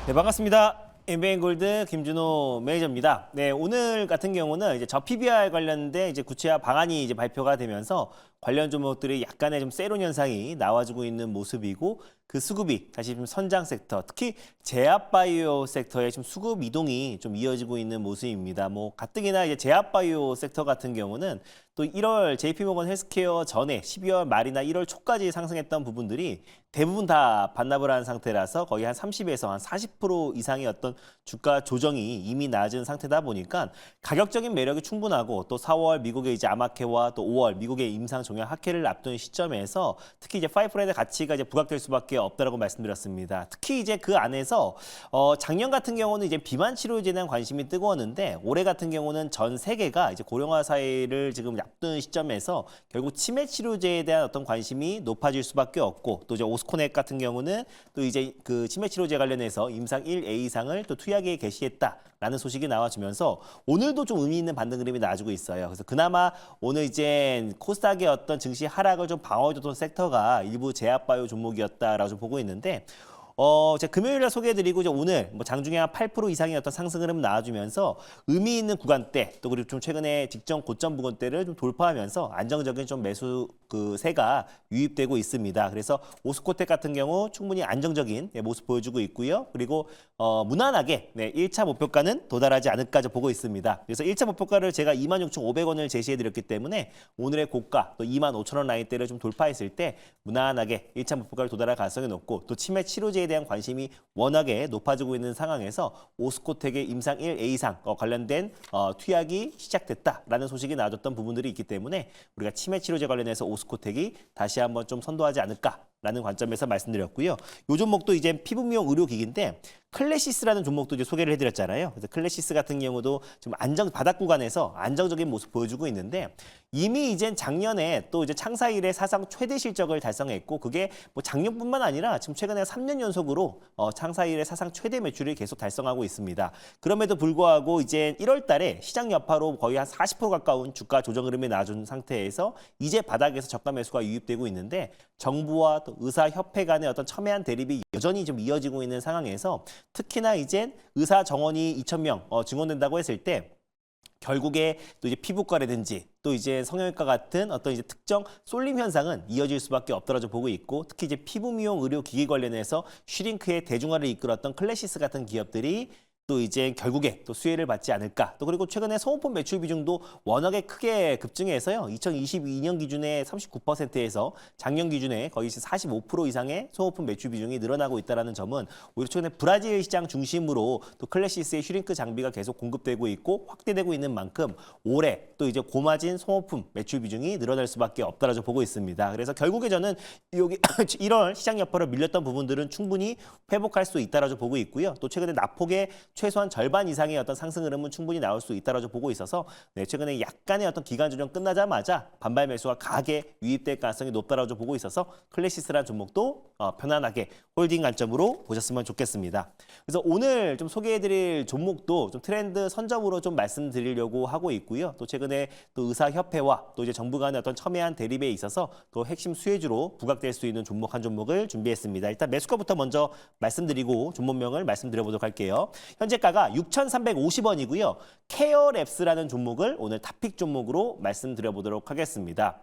네, 반갑습니다. 엠비엔골드 김준호 매니저입니다. 네, 오늘 같은 경우는 이제 저 PBR 관련된 이제 구체화 방안이 이제 발표가 되면서 관련 종목들이 약간의 좀 세론 현상이 나와주고 있는 모습이고 그 수급이 다시 좀 선장 섹터, 특히 제약바이오 섹터의 좀 수급 이동이 좀 이어지고 있는 모습입니다. 뭐 가뜩이나 이제 제약바이오 섹터 같은 경우는 또 1월 JP모건 헬스케어 전에 12월 말이나 1월 초까지 상승했던 부분들이 대부분 다 반납을 한 상태라서 거의 한 30에서 한 40% 이상의 어떤 주가 조정이 이미 낮은 상태다 보니까 가격적인 매력이 충분하고 또 4월 미국의 이제 아마케와 또 5월 미국의 임상 종양 학회를 앞둔 시점에서 특히 이제 파이프라이드 가치가 이제 부각될 수밖에 없다라고 말씀드렸습니다. 특히 이제 그 안에서 작년 같은 경우는 이제 비만 치료제에 대한 관심이 뜨거웠는데 올해 같은 경우는 전 세계가 이제 고령화 사회를 지금 앞둔 시점에서 결국 치매 치료제에 대한 어떤 관심이 높아질 수밖에 없고 또 이제 오스코넥 같은 경우는 또 이제 그 치매 치료제 관련해서 임상 1A 이상을 또 투약에 개시했다라는 소식이 나와주면서 오늘도 좀 의미 있는 반등 그림이 나와주고 있어요. 그래서 그나마 오늘 이제 코스닥의 어떤 증시 하락을 좀 방어해줬던 섹터가 일부 제약바이오 종목이었다라고 좀 보고 있는데 제가 금요일에 소개해드리고 이제 오늘 뭐 장중에 한 8% 이상의 어떤 상승 흐름 나와주면서 의미 있는 구간대 또 그리고 좀 최근에 직전 고점 부근대를 좀 돌파하면서 안정적인 좀 매수 그 세가 유입되고 있습니다. 그래서 오스코텍 같은 경우 충분히 안정적인 모습 보여주고 있고요. 그리고 무난하게 1차 목표가는 도달하지 않을까 보고 있습니다. 그래서 1차 목표가를 제가 26,500원을 제시해드렸기 때문에 오늘의 고가 또 25,000원 라인대를 좀 돌파했을 때 무난하게 1차 목표가를 도달할 가능성이 높고 또 치매 치료제에 대한 관심이 워낙에 높아지고 있는 상황에서 오스코텍의 임상 1A 이상 관련된 투약이 시작됐다라는 소식이 나와줬던 부분들이 있기 때문에 우리가 치매 치료제 관련해서 오스코텍이 다시 한번 좀 선도하지 않을까라는 관점에서 말씀드렸고요. 요 종목도 이제 피부 미용 의료기기인데 클래시스라는 종목도 이제 소개를 해드렸잖아요. 그래서 클래시스 같은 경우도 좀 바닥 구간에서 안정적인 모습 보여주고 있는데 이미 이제 작년에 또 이제 창사 이래 사상 최대 실적을 달성했고 그게 뭐 작년뿐만 아니라 지금 최근에 3년 연속으로 창사 이래 사상 최대 매출을 계속 달성하고 있습니다. 그럼에도 불구하고 이제 1월 달에 시장 여파로 거의 한 40% 가까운 주가 조정 흐름이 나준 상태에서 이제 바닥에서 저가 매수가 유입되고 있는데 정부와 또 의사협회 간의 어떤 첨예한 대립이 여전히 좀 이어지고 있는 상황에서 특히나 이제 의사 정원이 2,000명 증원된다고 했을 때 결국에 또 이제 피부과라든지 또 이제 성형외과 같은 어떤 이제 특정 쏠림 현상은 이어질 수밖에 없더라고 보고 있고 특히 이제 피부 미용 의료 기기 관련해서 슈링크의 대중화를 이끌었던 클래시스 같은 기업들이 또 이제 결국에 또 수혜를 받지 않을까. 또 그리고 최근에 소모품 매출 비중도 워낙에 크게 급증해서요. 2022년 기준에 39%에서 작년 기준에 거의 45% 이상의 소모품 매출 비중이 늘어나고 있다는 점은 오히려 최근에 브라질 시장 중심으로 또 클래시스의 슈링크 장비가 계속 공급되고 있고 확대되고 있는 만큼 올해 또 이제 고마진 소모품 매출 비중이 늘어날 수밖에 없다라고 보고 있습니다. 그래서 결국에 저는 여기 1월 시장 여파로 밀렸던 부분들은 충분히 회복할 수 있다라고 보고 있고요. 또 최근에 낙폭의 최소한 절반 이상의 어떤 상승 흐름은 충분히 나올 수 있다라고 보고 있어서 최근에 약간의 어떤 기간 조정 끝나자마자 반발 매수가 강하게 유입될 가능성이 높다라고 보고 있어서 클래시스라는 종목도 편안하게 홀딩 관점으로 보셨으면 좋겠습니다. 그래서 오늘 좀 소개해드릴 종목도 좀 트렌드 선점으로 좀 말씀드리려고 하고 있고요. 또 최근에 또 의사협회와 또 이제 정부 간의 어떤 첨예한 대립에 있어서 또 핵심 수혜주로 부각될 수 있는 종목 한 종목을 준비했습니다. 일단 매수가부터 먼저 말씀드리고 종목명을 말씀드려보도록 할게요. 현재가가 6,350원이고요. 케어랩스라는 종목을 오늘 탑픽 종목으로 말씀드려보도록 하겠습니다.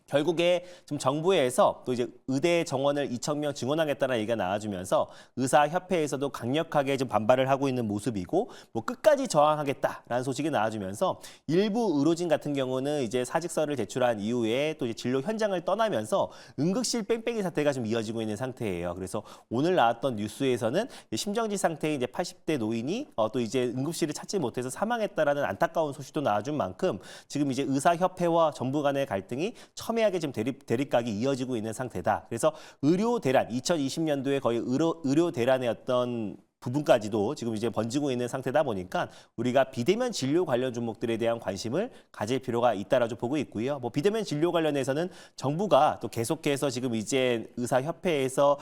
결국에 지금 정부에서 또 이제 의대 정원을 2,000명 증원하겠다는 얘기가 나와주면서 의사협회에서도 강력하게 좀 반발을 하고 있는 모습이고 뭐 끝까지 저항하겠다라는 소식이 나와주면서 일부 의료진 같은 경우는 이제 사직서를 제출한 이후에 또 이제 진료 현장을 떠나면서 응급실 뺑뺑이 사태가 좀 이어지고 있는 상태예요. 그래서 오늘 나왔던 뉴스에서는 심정지 상태의 이제 80대 노인이 또 이제 응급실을 찾지 못해서 사망했다라는 안타까운 소식도 나와준 만큼 지금 이제 의사협회와 정부 간의 갈등이 첨예하게 지금 대립각이 이어지고 있는 상태다. 그래서 의료 대란 2020년도에 거의 의료 대란의 어떤 부분까지도 지금 이제 번지고 있는 상태다 보니까 우리가 비대면 진료 관련 종목들에 대한 관심을 가질 필요가 있다라고 보고 있고요. 뭐 비대면 진료 관련해서는 정부가 또 계속해서 지금 이제 의사협회에서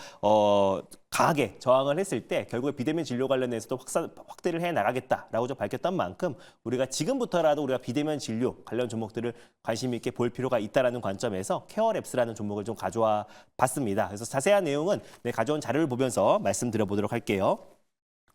강하게 저항을 했을 때 결국에 비대면 진료 관련해서도 확대를 해 나가겠다라고 좀 밝혔던 만큼 우리가 지금부터라도 우리가 비대면 진료 관련 종목들을 관심 있게 볼 필요가 있다라는 관점에서 케어랩스라는 종목을 좀 가져와 봤습니다. 그래서 자세한 내용은 가져온 자료를 보면서 말씀드려 보도록 할게요.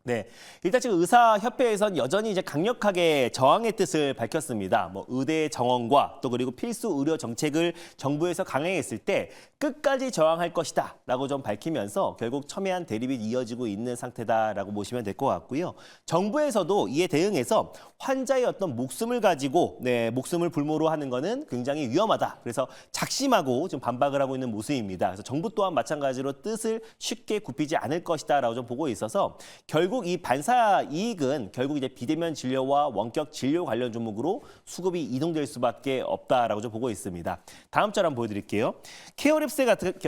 네, 일단 지금 의사협회에서는 여전히 이제 강력하게 저항의 뜻을 밝혔습니다. 뭐 의대 정원과 또 그리고 필수 의료 정책을 정부에서 강행했을 때 끝까지 저항할 것이다라고 좀 밝히면서 결국 첨예한 대립이 이어지고 있는 상태다라고 보시면 될 것 같고요. 정부에서도 이에 대응해서 환자의 어떤 목숨을 가지고 목숨을 불모로 하는 거는 굉장히 위험하다. 그래서 작심하고 좀 반박을 하고 있는 모습입니다. 그래서 정부 또한 마찬가지로 뜻을 쉽게 굽히지 않을 것이다라고 좀 보고 있어서 결국 이 반사 이익은 결국 이제 비대면 진료와 원격 진료 관련 종목으로 수급이 이동될 수밖에 없다라고 좀 보고 있습니다. 다음 절 한번 보여드릴게요. 케어랩스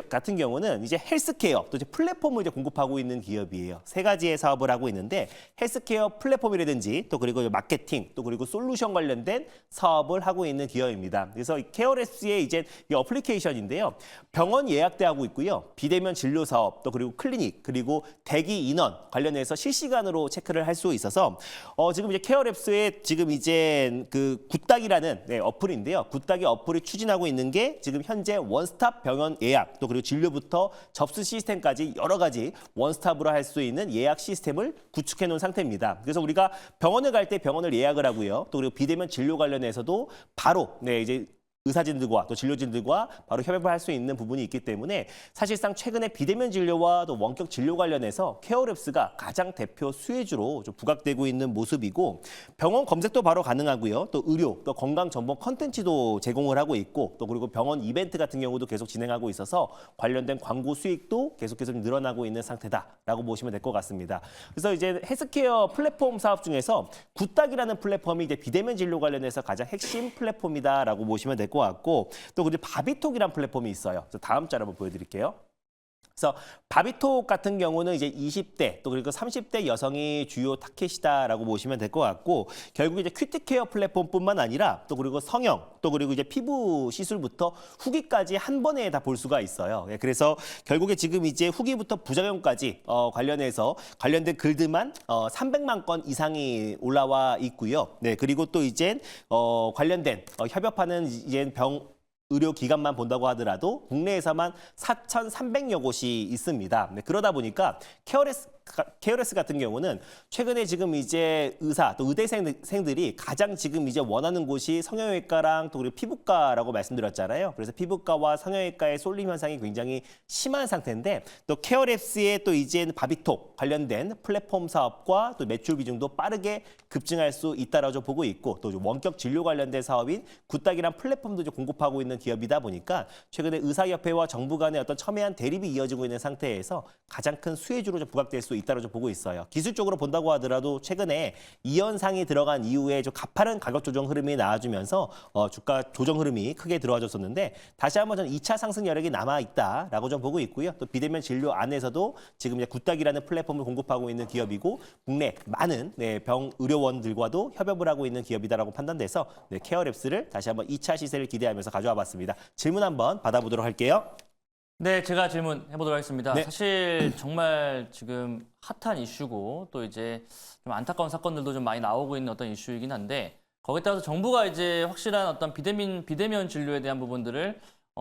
같은 경우는 이제 헬스케어 또 이제 플랫폼을 이제 공급하고 있는 기업이에요. 세 가지의 사업을 하고 있는데 헬스케어 플랫폼이라든지 또 그리고 마케팅 또 그리고 솔루션 관련된 사업을 하고 있는 기업입니다. 그래서 케어랩스의 이제 이 어플리케이션인데요. 병원 예약대 하고 있고요. 비대면 진료 사업 또 그리고 클리닉 그리고 대기 인원 관련해서 실시간으로 체크를 할 수 있어서 지금 이제 케어랩스의 지금 이제 그 굿닥이라는 어플인데요. 굿닥이 어플이 추진하고 있는 게 지금 현재 원스톱 병원 예약 또 그리고 진료부터 접수 시스템까지 여러 가지 원스톱으로 할 수 있는 예약 시스템을 구축해 놓은 상태입니다. 그래서 우리가 병원을 갈 때 병원을 예약을 하고요. 또 그리고 비대면 진료 관련해서도 바로 이제 의사진들과 또 진료진들과 바로 협업을 할 수 있는 부분이 있기 때문에 사실상 최근에 비대면 진료와 또 원격 진료 관련해서 케어랩스가 가장 대표 수혜주로 좀 부각되고 있는 모습이고 병원 검색도 바로 가능하고요. 또 의료, 또 건강 정보 컨텐츠도 제공을 하고 있고 또 그리고 병원 이벤트 같은 경우도 계속 진행하고 있어서 관련된 광고 수익도 계속해서 늘어나고 있는 상태다라고 보시면 될 것 같습니다. 그래서 이제 헬스케어 플랫폼 사업 중에서 굿닥이라는 플랫폼이 이제 비대면 진료 관련해서 가장 핵심 플랫폼이다라고 보시면 될 것 같고 또 그리고 바비톡이라는 플랫폼이 있어요. 그래서 다음 짤 한번 보여드릴게요. 그래서 바비톡 같은 경우는 이제 20대 또 그리고 30대 여성이 주요 타겟이다라고 보시면 될 것 같고 결국 이제 큐티케어 플랫폼뿐만 아니라 또 그리고 성형 또 그리고 이제 피부 시술부터 후기까지 한 번에 다 볼 수가 있어요. 그래서 결국에 지금 이제 후기부터 부작용까지 관련해서 관련된 글들만 300만 건 이상이 올라와 있고요. 네, 그리고 또 이제 관련된 협업하는 이제 의료기관만 본다고 하더라도 국내에서만 4,300여 곳이 있습니다. 네, 그러다 보니까 케어레스 같은 경우는 최근에 지금 이제 의사 또 의대생들이 가장 지금 이제 원하는 곳이 성형외과랑 또 그리고 피부과라고 말씀드렸잖아요. 그래서 피부과와 성형외과의 쏠림 현상이 굉장히 심한 상태인데 또 케어랩스의 또 이제 바비톡 관련된 플랫폼 사업과 또 매출 비중도 빠르게 급증할 수 있다라고 보고 있고 또 원격 진료 관련된 사업인 굿닥이란 플랫폼도 공급하고 있는 기업이다 보니까 최근에 의사협회와 정부 간의 어떤 첨예한 대립이 이어지고 있는 상태에서 가장 큰 수혜주로 좀 부각될 수 있다고 보고 있어요. 기술적으로 본다고 하더라도 최근에 이 현상이 들어간 이후에 좀 가파른 가격 조정 흐름이 나와주면서 주가 조정 흐름이 크게 들어와줬었는데 다시 한번 전 2차 상승 여력이 남아 있다라고 좀 보고 있고요. 또 비대면 진료 안에서도 지금 이제 굿닥이라는 플랫폼을 공급하고 있는 기업이고 국내 많은 병 의료원들과도 협업을 하고 있는 기업이다라고 판단돼서 케어랩스를 다시 한번 2차 시세를 기대하면서 가져와 봤습니다. 질문 한번 받아보도록 할게요. 네, 제가 질문해보도록 하겠습니다. 네. 사실 정말 지금 핫한 이슈고 또 이제 좀 안타까운 사건들도 좀 많이 나오고 있는 어떤 이슈이긴 한데 거기에 따라서 정부가 이제 확실한 어떤 비대면 진료에 대한 부분들을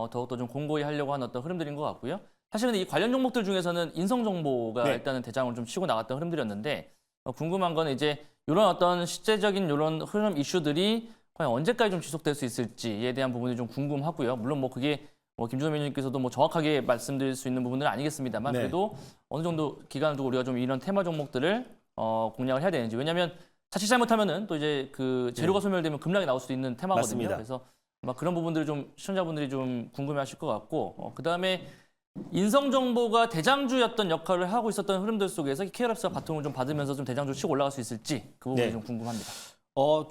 더욱더 좀 공고히 하려고 하는 어떤 흐름들인 것 같고요. 사실 근데 이 관련 종목들 중에서는 인성 정보가 네. 일단은 대장을 좀 치고 나갔던 흐름들이었는데 궁금한 건 이제 이런 어떤 실제적인 이런 흐름 이슈들이 과연 언제까지 좀 지속될 수 있을지에 대한 부분이 좀 궁금하고요. 물론 뭐 그게 김준호 매니저님께서도 뭐 정확하게 말씀드릴 수 있는 부분들은 아니겠습니다만 네. 그래도 어느 정도 기간을 두고 우리가 좀 이런 테마 종목들을 공략을 해야 되는지 왜냐하면 자칫 잘못하면은 또 이제 그 재료가 소멸되면 급락이 나올 수도 있는 테마거든요. 맞습니다. 그래서 아마 그런 부분들을 좀 시청자분들이 좀 궁금해하실 것 같고 그 다음에 인성 정보가 대장주였던 역할을 하고 있었던 흐름들 속에서 케어랩스가 바통을 좀 받으면서 좀 대장주로 치고 올라갈 수 있을지 그 부분이 네. 좀 궁금합니다.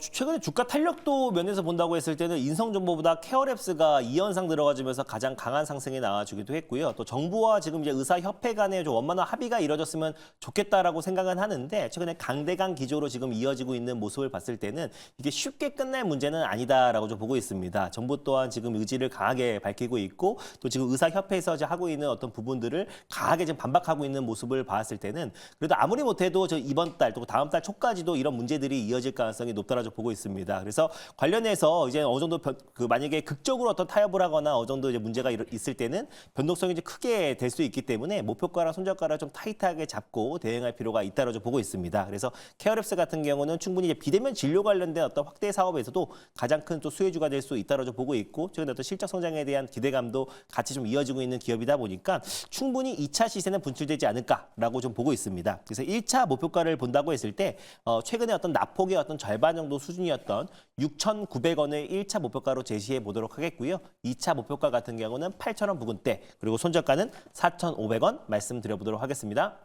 최근에 주가 탄력도 면에서 본다고 했을 때는 인성정보보다 케어랩스가 2연상 들어가주면서 가장 강한 상승이 나와주기도 했고요. 또 정부와 지금 이제 의사협회 간에 좀 원만한 합의가 이뤄졌으면 좋겠다라고 생각은 하는데 최근에 강대강 기조로 지금 이어지고 있는 모습을 봤을 때는 이게 쉽게 끝날 문제는 아니다라고 좀 보고 있습니다. 정부 또한 지금 의지를 강하게 밝히고 있고 또 지금 의사협회에서 이제 하고 있는 어떤 부분들을 강하게 지금 반박하고 있는 모습을 봤을 때는 그래도 아무리 못해도 저 이번 달 또 다음 달 초까지도 이런 문제들이 이어질 가능성이 가능성이 높다라고 보고 있습니다. 그래서 관련해서 이제 어느 정도 만약에 극적으로 어떤 타협을 하거나 어느 정도 이제 문제가 있을 때는 변동성이 이제 크게 될 수 있기 때문에 목표가랑 손절가를 좀 타이트하게 잡고 대응할 필요가 있다라고 보고 있습니다. 그래서 케어랩스 같은 경우는 충분히 이제 비대면 진료 관련된 어떤 확대 사업에서도 가장 큰 또 수혜주가 될 수 있다라고 보고 있고 최근 어떤 실적 성장에 대한 기대감도 같이 좀 이어지고 있는 기업이다 보니까 충분히 2차 시세는 분출되지 않을까라고 좀 보고 있습니다. 그래서 1차 목표가를 본다고 했을 때 최근에 어떤 낙폭의 어떤 절반 정도 수준이었던 6,900원을 1차 목표가로 제시해 보도록 하겠고요. 2차 목표가 같은 경우는 8,000원 부근대 그리고 손절가는 4,500원 말씀드려보도록 하겠습니다.